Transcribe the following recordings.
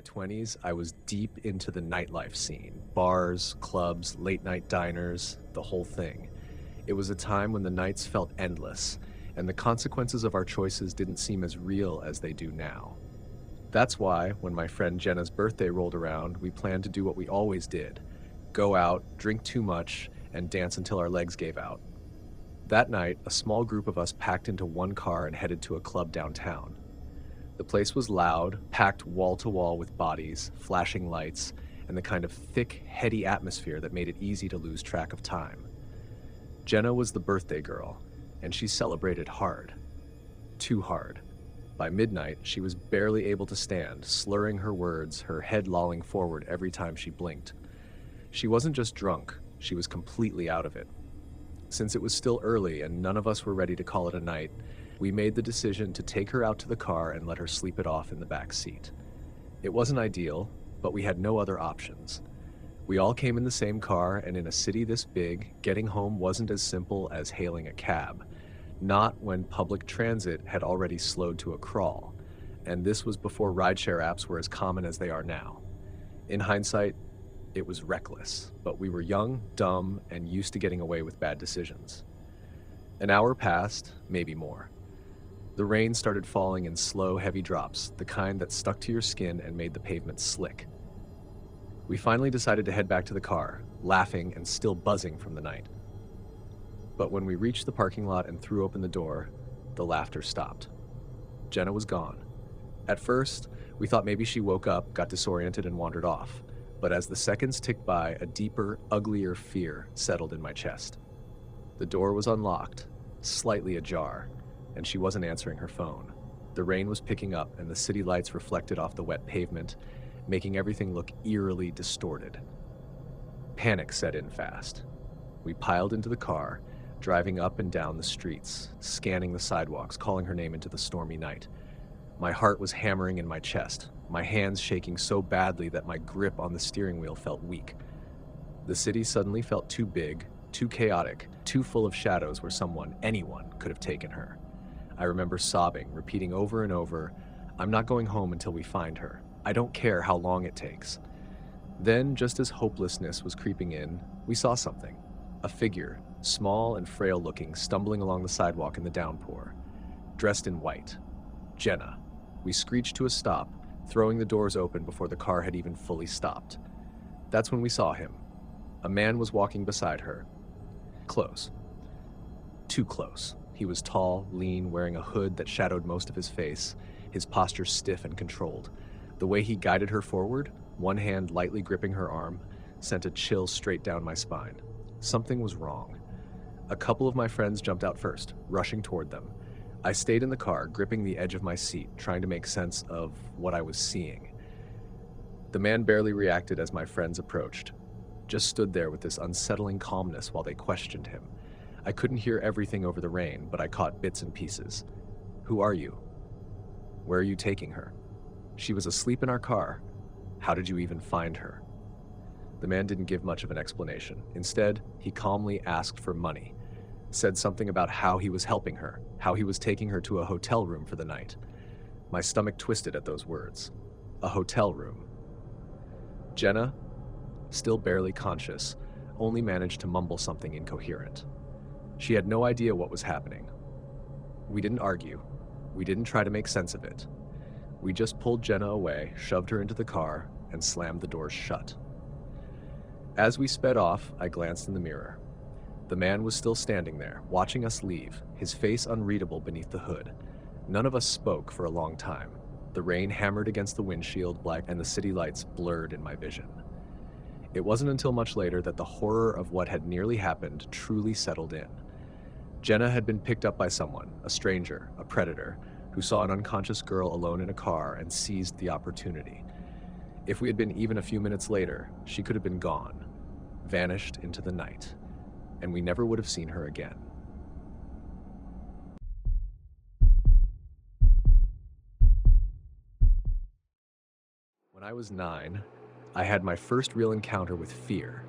20s, I was deep into the nightlife scene bars, clubs, late night diners, the whole thing. It was a time when the nights felt endless, and the consequences of our choices didn't seem as real as they do now. That's why, when my friend Jenna's birthday rolled around, we planned to do what we always did: go out, drink too much, and dance until our legs gave out. That night, a small group of us packed into one car and headed to a club downtown. The place was loud, packed wall to wall with bodies, flashing lights, and the kind of thick, heady atmosphere that made it easy to lose track of time. Jenna was the birthday girl, and she celebrated hard. Too hard. By midnight, she was barely able to stand, slurring her words, her head lolling forward every time she blinked. She wasn't just drunk, she was completely out of it. Since it was still early and none of us were ready to call it a night, we made the decision to take her out to the car and let her sleep it off in the back seat. It wasn't ideal, but we had no other options. We all came in the same car, and in a city this big, getting home wasn't as simple as hailing a cab. Not when public transit had already slowed to a crawl, and this was before rideshare apps were as common as they are now. In hindsight, it was reckless, but we were young, dumb, and used to getting away with bad decisions. An hour passed, maybe more. The rain started falling in slow, heavy drops, the kind that stuck to your skin and made the pavement slick. We finally decided to head back to the car, laughing and still buzzing from the night. But when we reached the parking lot and threw open the door, the laughter stopped. Jenna was gone. At first, we thought maybe she woke up, got disoriented, and wandered off. But as the seconds ticked by, a deeper, uglier fear settled in my chest. The door was unlocked, slightly ajar, and she wasn't answering her phone. The rain was picking up, and the city lights reflected off the wet pavement, making everything look eerily distorted. Panic set in fast. We piled into the car, driving up and down the streets, scanning the sidewalks, calling her name into the stormy night. My heart was hammering in my chest, my hands shaking so badly that my grip on the steering wheel felt weak. The city suddenly felt too big, too chaotic, too full of shadows where anyone could have taken her. I remember sobbing, repeating over and over, "I'm not going home until we find her. I don't care how long it takes." Then, just as hopelessness was creeping in, we saw something. A figure, small and frail looking, stumbling along the sidewalk in the downpour. Dressed in white. Jenna. We screeched to a stop, throwing the doors open before the car had even fully stopped. That's when we saw him. A man was walking beside her. Close. Too close. He was tall, lean, wearing a hood that shadowed most of his face, his posture stiff and controlled. The way he guided her forward, one hand lightly gripping her arm, sent a chill straight down my spine. Something was wrong. A couple of my friends jumped out first, rushing toward them. I stayed in the car, gripping the edge of my seat, trying to make sense of what I was seeing. The man barely reacted as my friends approached, just stood there with this unsettling calmness while they questioned him. I couldn't hear everything over the rain, but I caught bits and pieces. "Who are you? Where are you taking her? She was asleep in our car. How did you even find her?" The man didn't give much of an explanation. Instead, he calmly asked for money, said something about how he was helping her, how he was taking her to a hotel room for the night. My stomach twisted at those words. A hotel room. Jenna, still barely conscious, only managed to mumble something incoherent. She had no idea what was happening. We didn't argue. We didn't try to make sense of it. We just pulled Jenna away, shoved her into the car, and slammed the doors shut. As we sped off, I glanced in the mirror. The man was still standing there, watching us leave, his face unreadable beneath the hood. None of us spoke for a long time. The rain hammered against the windshield black, and the city lights blurred in my vision. It wasn't until much later that the horror of what had nearly happened truly settled in. Jenna had been picked up by someone, a stranger, a predator, who saw an unconscious girl alone in a car and seized the opportunity. If we had been even a few minutes later, she could have been gone, vanished into the night, and we never would have seen her again. When I was 9, I had my first real encounter with fear,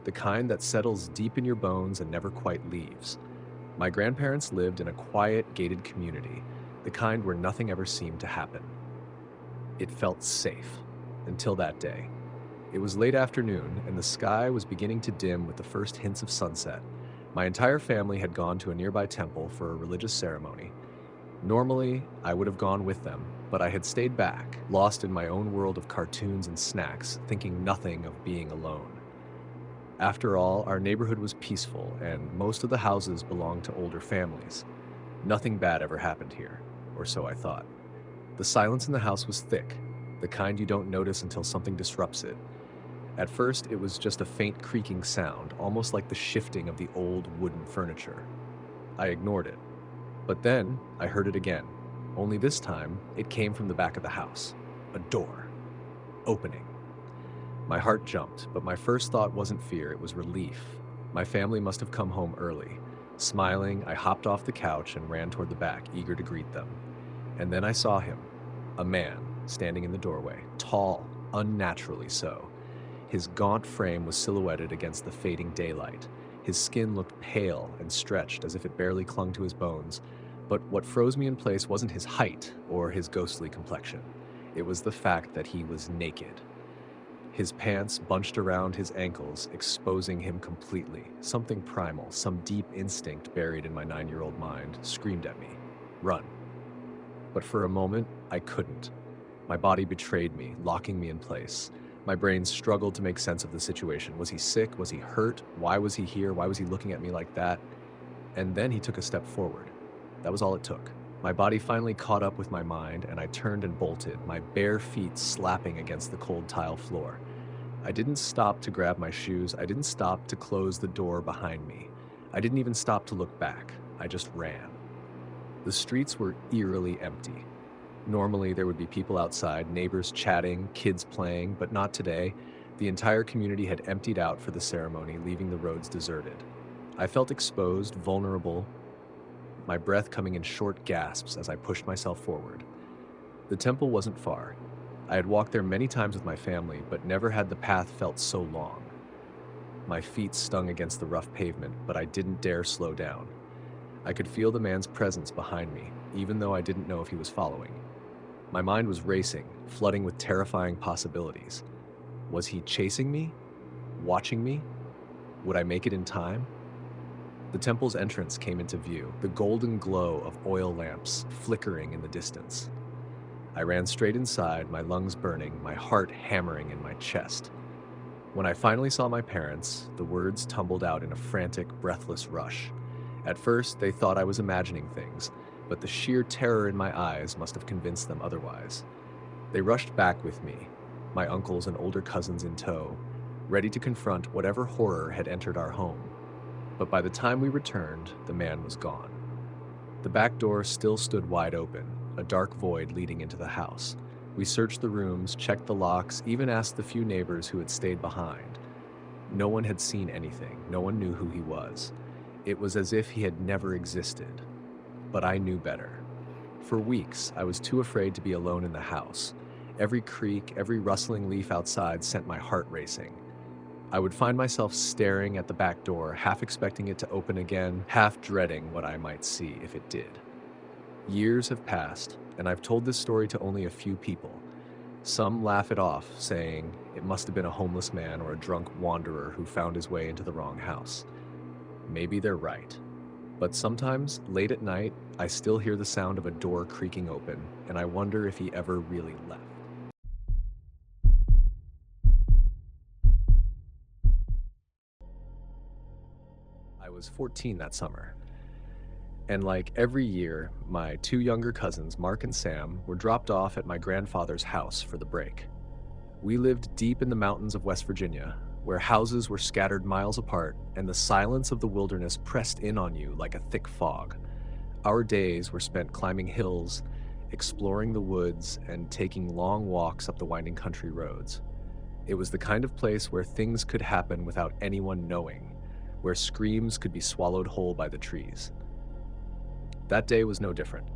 the kind that settles deep in your bones and never quite leaves. My grandparents lived in a quiet, gated community, the kind where nothing ever seemed to happen. It felt safe. until that day. It was late afternoon, and the sky was beginning to dim with the first hints of sunset. My entire family had gone to a nearby temple for a religious ceremony. Normally, I would have gone with them, but I had stayed back, lost in my own world of cartoons and snacks, thinking nothing of being alone. After all, our neighborhood was peaceful, and most of the houses belonged to older families. Nothing bad ever happened here, or so I thought. The silence in the house was thick, the kind you don't notice until something disrupts it. At first, it was just a faint creaking sound, almost like the shifting of the old wooden furniture. I ignored it. But then, I heard it again. Only this time, it came from the back of the house. A door. Opening. My heart jumped, but my first thought wasn't fear, it was relief. My family must have come home early. Smiling, I hopped off the couch and ran toward the back, eager to greet them. And then I saw him. A man, standing in the doorway. Tall, unnaturally so. His gaunt frame was silhouetted against the fading daylight. His skin looked pale and stretched as if it barely clung to his bones. But what froze me in place wasn't his height or his ghostly complexion. It was the fact that he was naked. His pants bunched around his ankles, exposing him completely. Something primal, some deep instinct buried in my 9-year-old mind, screamed at me, "Run." But for a moment, I couldn't. My body betrayed me, locking me in place. My brain struggled to make sense of the situation. Was he sick? Was he hurt? Why was he here? Why was he looking at me like that? And then he took a step forward. That was all it took. My body finally caught up with my mind, and I turned and bolted, my bare feet slapping against the cold tile floor. I didn't stop to grab my shoes. I didn't stop to close the door behind me. I didn't even stop to look back. I just ran. The streets were eerily empty. Normally, there would be people outside, neighbors chatting, kids playing, but not today. The entire community had emptied out for the ceremony, leaving the roads deserted. I felt exposed, vulnerable, my breath coming in short gasps as I pushed myself forward. The temple wasn't far. I had walked there many times with my family, but never had the path felt so long. My feet stung against the rough pavement, but I didn't dare slow down. I could feel the man's presence behind me, even though I didn't know if he was following. My mind was racing, flooding with terrifying possibilities. Was he chasing me? Watching me? Would I make it in time? The temple's entrance came into view, the golden glow of oil lamps flickering in the distance. I ran straight inside, my lungs burning, my heart hammering in my chest. When I finally saw my parents, the words tumbled out in a frantic, breathless rush. At first, they thought I was imagining things, but the sheer terror in my eyes must have convinced them otherwise. They rushed back with me, my uncles and older cousins in tow, ready to confront whatever horror had entered our home. But by the time we returned, the man was gone. The back door still stood wide open, a dark void leading into the house. We searched the rooms, checked the locks, even asked the few neighbors who had stayed behind. No one had seen anything. No one knew who he was. It was as if he had never existed. But I knew better. For weeks, I was too afraid to be alone in the house. Every creak, every rustling leaf outside sent my heart racing. I would find myself staring at the back door, half expecting it to open again, half dreading what I might see if it did. Years have passed, and I've told this story to only a few people. Some laugh it off, saying it must have been a homeless man or a drunk wanderer who found his way into the wrong house. Maybe they're right. But sometimes, late at night, I still hear the sound of a door creaking open, and I wonder if he ever really left. I was 14 that summer. And like every year, my two younger cousins, Mark and Sam, were dropped off at my grandfather's house for the break. We lived deep in the mountains of West Virginia, where houses were scattered miles apart and the silence of the wilderness pressed in on you like a thick fog. Our days were spent climbing hills, exploring the woods, and taking long walks up the winding country roads. It was the kind of place where things could happen without anyone knowing, where screams could be swallowed whole by the trees. That day was no different.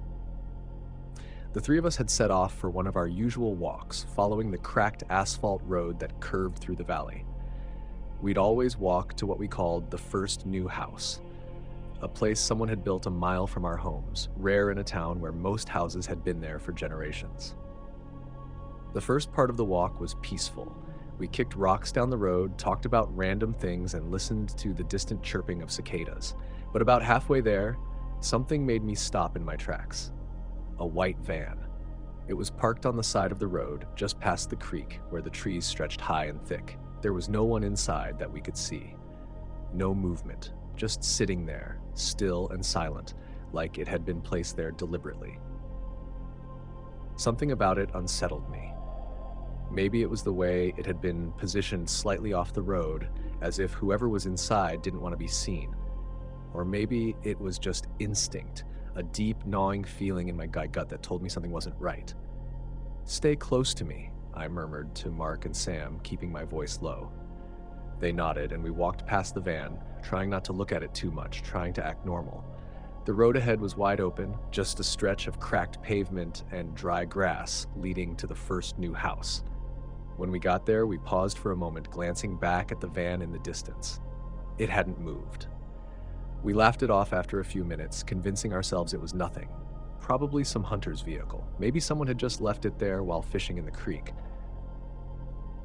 The three of us had set off for one of our usual walks, following the cracked asphalt road that curved through the valley. We'd always walk to what we called the first new house, a place someone had built a mile from our homes, rare in a town where most houses had been there for generations. The first part of the walk was peaceful. We kicked rocks down the road, talked about random things, and listened to the distant chirping of cicadas. But about halfway there, something made me stop in my tracks. A white van. It was parked on the side of the road, just past the creek, where the trees stretched high and thick. There was no one inside that we could see. No movement, just sitting there, still and silent, like it had been placed there deliberately. Something about it unsettled me. Maybe it was the way it had been positioned slightly off the road, as if whoever was inside didn't want to be seen. Or maybe it was just instinct, a deep, gnawing feeling in my gut that told me something wasn't right. "Stay close to me," I murmured to Mark and Sam, keeping my voice low. They nodded, and we walked past the van, trying not to look at it too much, trying to act normal. The road ahead was wide open, just a stretch of cracked pavement and dry grass leading to the first new house. When we got there, we paused for a moment, glancing back at the van in the distance. It hadn't moved. We laughed it off after a few minutes, convincing ourselves it was nothing. Probably some hunter's vehicle. Maybe someone had just left it there while fishing in the creek.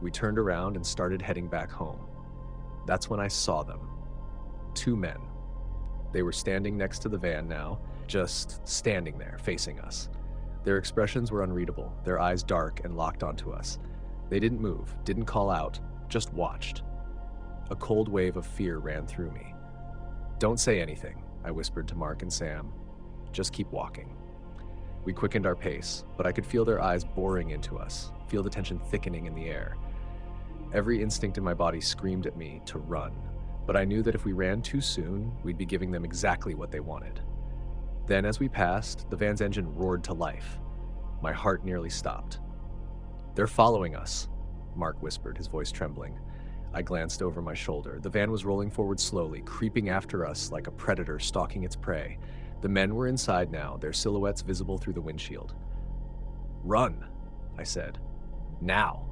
We turned around and started heading back home. That's when I saw them. 2 men. They were standing next to the van now, just standing there, facing us. Their expressions were unreadable, their eyes dark and locked onto us. They didn't move, didn't call out, just watched. A cold wave of fear ran through me. "Don't say anything," I whispered to Mark and Sam. "Just keep walking." We quickened our pace, but I could feel their eyes boring into us, feel the tension thickening in the air. Every instinct in my body screamed at me to run, but I knew that if we ran too soon, we'd be giving them exactly what they wanted. Then, as we passed, the van's engine roared to life. My heart nearly stopped. "They're following us," Mark whispered, his voice trembling. I glanced over my shoulder. The van was rolling forward slowly, creeping after us like a predator stalking its prey. The men were inside now, their silhouettes visible through the windshield. "Run," I said. "Now."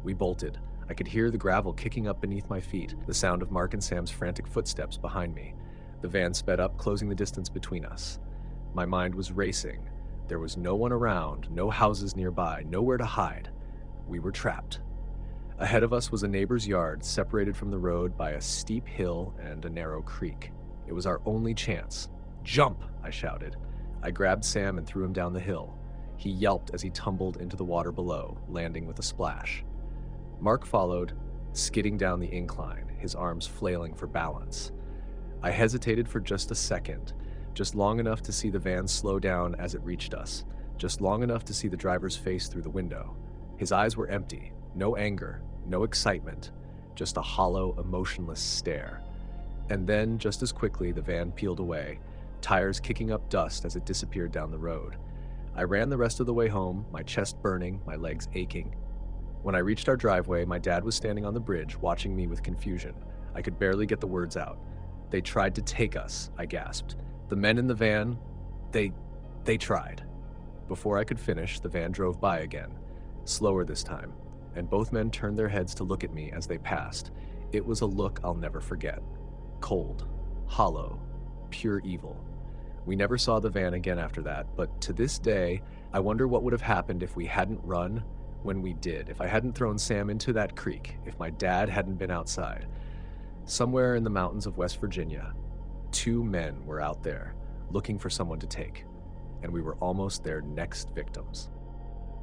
We bolted. I could hear the gravel kicking up beneath my feet, the sound of Mark and Sam's frantic footsteps behind me. The van sped up, closing the distance between us. My mind was racing. There was no one around, no houses nearby, nowhere to hide. We were trapped. Ahead of us was a neighbor's yard, separated from the road by a steep hill and a narrow creek. It was our only chance. "Jump!" I shouted. I grabbed Sam and threw him down the hill. He yelped as he tumbled into the water below, landing with a splash. Mark followed, skidding down the incline, his arms flailing for balance. I hesitated for just a second, just long enough to see the van slow down as it reached us, just long enough to see the driver's face through the window. His eyes were empty, no anger, no excitement, just a hollow, emotionless stare. And then, just as quickly, the van peeled away, tires kicking up dust as it disappeared down the road. I ran the rest of the way home, my chest burning, my legs aching. When I reached our driveway, my dad was standing on the bridge, watching me with confusion. I could barely get the words out. "They tried to take us," I gasped. "The men in the van, they tried." Before I could finish, the van drove by again, slower this time, and both men turned their heads to look at me as they passed. It was a look I'll never forget. Cold, hollow, pure evil. We never saw the van again after that, but to this day, I wonder what would have happened if we hadn't run when we did, if I hadn't thrown Sam into that creek, if my dad hadn't been outside. Somewhere in the mountains of West Virginia, 2 men were out there looking for someone to take, and we were almost their next victims.